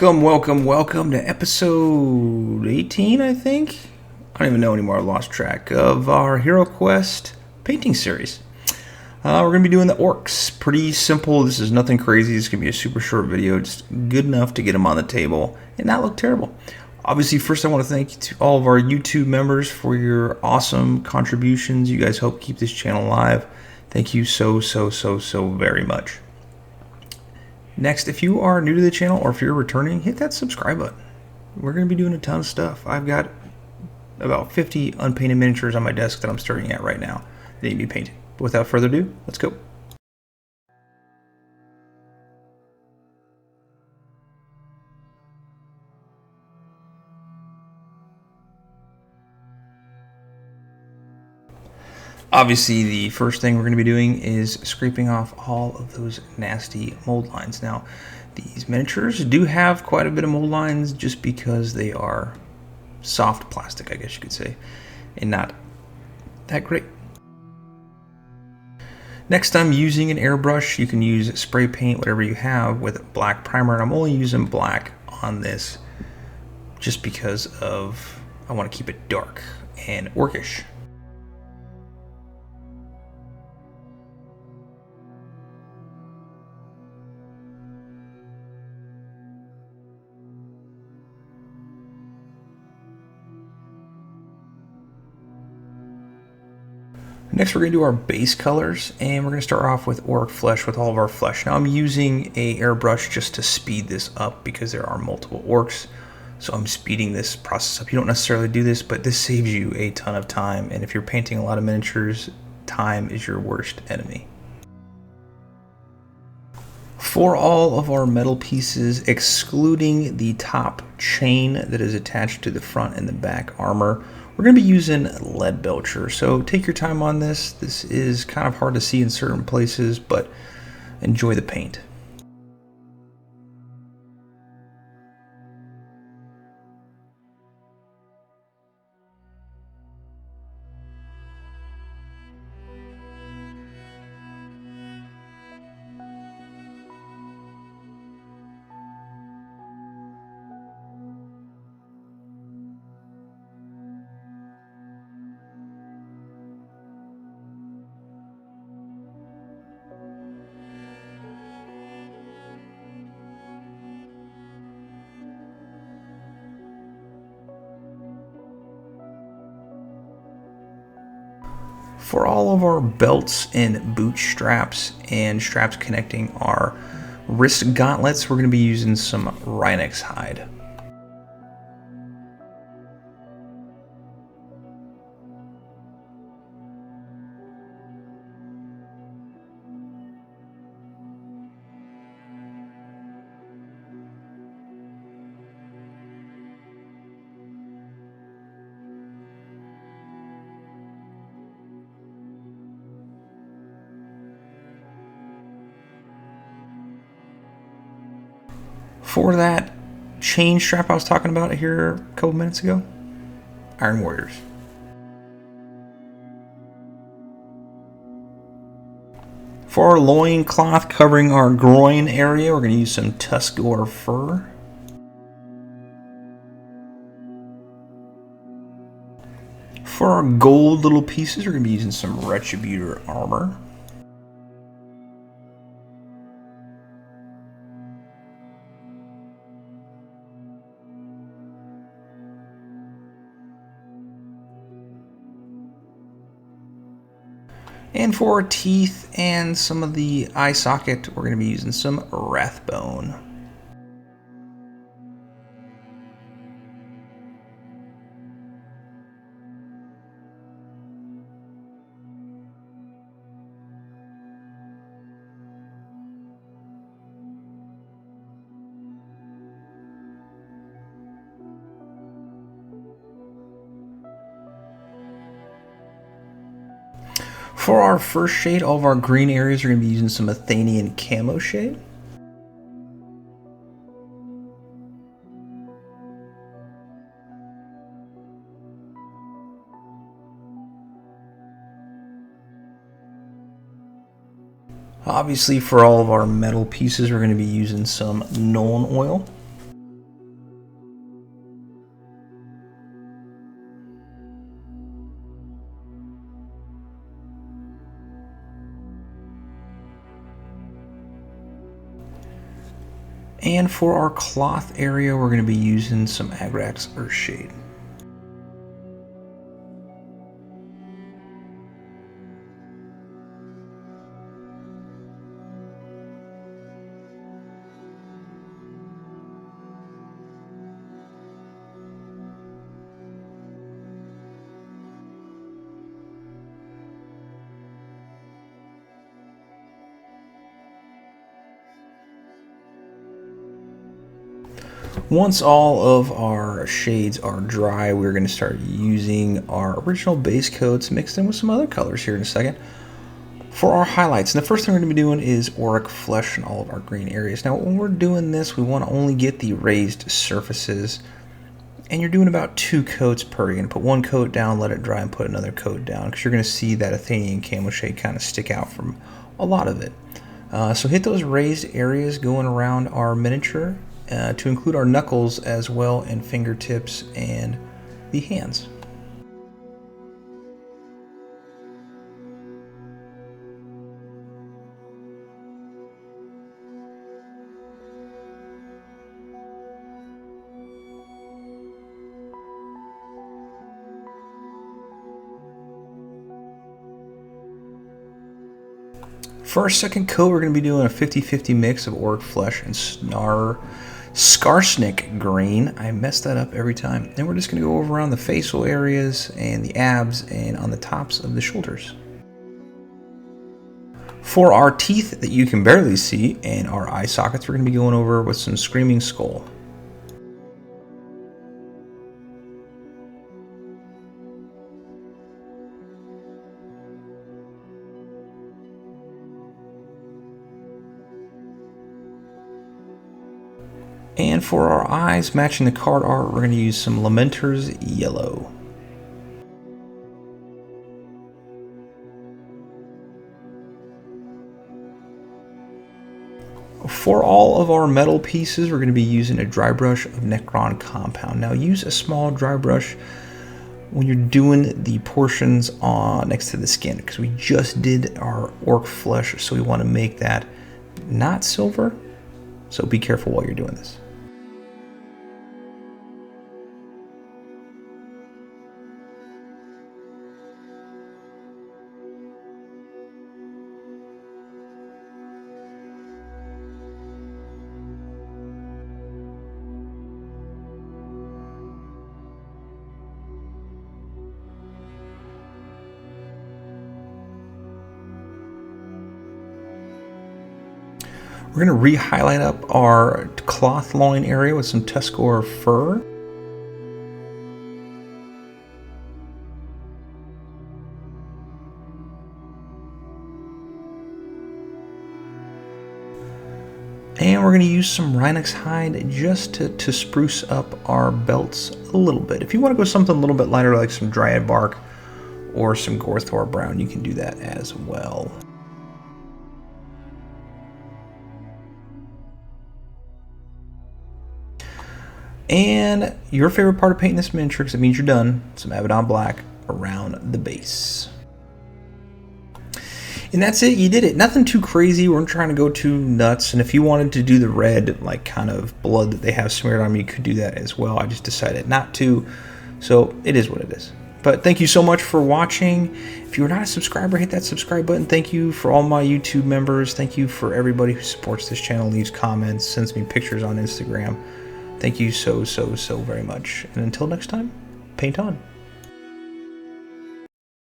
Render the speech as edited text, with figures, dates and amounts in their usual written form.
Welcome to episode 18, I think. I don't even know anymore. I lost track of our Hero Quest painting series. We're going to be doing the orcs. Pretty simple. This is nothing crazy. It's going to be a super short video. Just good enough to get them on the table and not look terrible. Obviously, first I want to thank to all of our YouTube members for your awesome contributions. You guys help keep this channel alive. Thank you so very much. Next, if you are new to the channel or if you're returning, hit that subscribe button. We're going to be doing a ton of stuff. I've got about 50 unpainted miniatures on my desk that I'm staring at right now. They need to be painted. But without further ado, let's go. Obviously, the first thing we're going to be doing is scraping off all of those nasty mold lines. Now, these miniatures do have quite a bit of mold lines just because they are soft plastic, I guess you could say, and not that great. Next, I'm using an airbrush. You can use spray paint, whatever you have, with black primer, and I'm only using black on this just because of I want to keep it dark and orcish. Next, we're going to do our base colors, and we're going to start off with Orruk Flesh with all of our flesh. Now, I'm using a airbrush just to speed this up because there are multiple orcs, so I'm speeding this process up. You don't necessarily do this, but this saves you a ton of time, and if you're painting a lot of miniatures, time is your worst enemy. For all of our metal pieces, excluding the top chain that is attached to the front and the back armor, we're going to be using Leadbelcher, so take your time on this. This is kind of hard to see in certain places, but enjoy the paint. For all of our belts and boot straps and straps connecting our wrist gauntlets, we're going to be using some Rhinox Hide. For that chain strap I was talking about here a couple minutes ago, Iron Warriors. For our loin cloth covering our groin area, we're going to use some Tuskgor Fur. For our gold little pieces, we're going to be using some Retributor Armour. And for our teeth and some of the eye socket, we're going to be using some Wraithbone. For our first shade, all of our green areas are going to be using some Athian Camoshade. Obviously, for all of our metal pieces, we're going to be using some Nuln Oil. And for our cloth area, we're going to be using some Agrax Earthshade. Once all of our shades are dry, we're going to start using our original base coats mixed in with some other colors here in a second for our highlights. And the first thing we're going to be doing is Orruk Flesh in all of our green areas. Now when we're doing this, we want to only get the raised surfaces, and you're doing about 2 coats per. You're going to put 1 coat down, let it dry, and put another coat down, because you're going to see that Athian Camoshade kind of stick out from a lot of it. So hit those raised areas going around our miniature, to include our knuckles as well, and fingertips and the hands. For our second coat, we're going to be doing a 50-50 mix of Orruk Flesh and Skarsnik Green. I mess that up every time. And we're just going to go over around the facial areas and the abs and on the tops of the shoulders. For our teeth that you can barely see and our eye sockets, we're going to be going over with some Screaming Skull. And for our eyes, matching the card art, we're going to use some Lamenters Yellow. For all of our metal pieces, we're going to be using a dry brush of Necron Compound. Now use a small dry brush when you're doing the portions on next to the skin, because we just did our Orruk Flesh, so we want to make that not silver. So be careful while you're doing this. We're going to re-highlight up our cloth loin area with some Tuskgor Fur. And we're going to use some Rhinox Hide just to spruce up our belts a little bit. If you want to go something a little bit lighter, like some Dryad Bark or some Gorthor Brown, you can do that as well. And your favorite part of painting this miniature, because it means you're done, some Abaddon Black around the base. And that's it, you did it. Nothing too crazy, we weren't trying to go too nuts. And if you wanted to do the red, like kind of blood that they have smeared on me, you could do that as well. I just decided not to, so it is what it is. But thank you so much for watching. If you're not a subscriber, hit that subscribe button. Thank you for all my YouTube members. Thank you for everybody who supports this channel, leaves comments, sends me pictures on Instagram. Thank you so very much. And until next time, paint on.